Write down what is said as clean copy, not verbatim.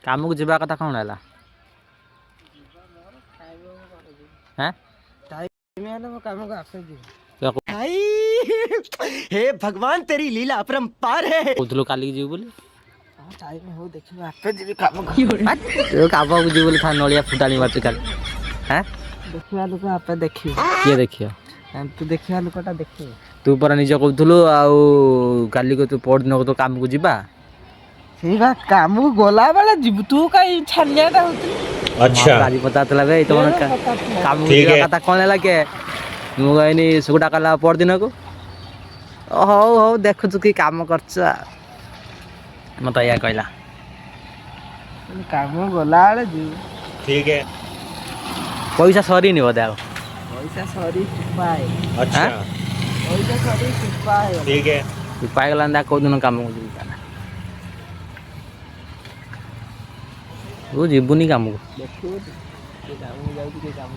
କାମକୁ ଯିବା କଥା କ'ଣ ହେଲା? हैं हे भगवान तेरी लीला अपरंपार है। कौन काली जीव बोली टाइम हो देखियो आपे जी काम काम को जीव बोली था नलिया फुटाणी मारते काली हैं देखिया लोक आपे देखियो किए देखियो तू देखिया लोकटा देखियो तू पर निज कहथुलु आउ काली को तू पहर दिन को तो काम को जीवा सेवा काम को गला वाला जीव तू काई छानियाटा होती। अच्छा काली पता तला बे तो काम को जीवा कथा कोन होला के मु गइनी सुगुटा कला पहर दिन को हो हो देखु तू की काम करछ मत या कहला काम गला वाला जीव ठीक है पैसा सरी नहीं बता पैसा सरी पाए। अच्छा पैसा सरी पाए ठीक है तू पाए गला ना को दिन काम को जीवा तू जीवनी काम को देखो काम जाऊ के काम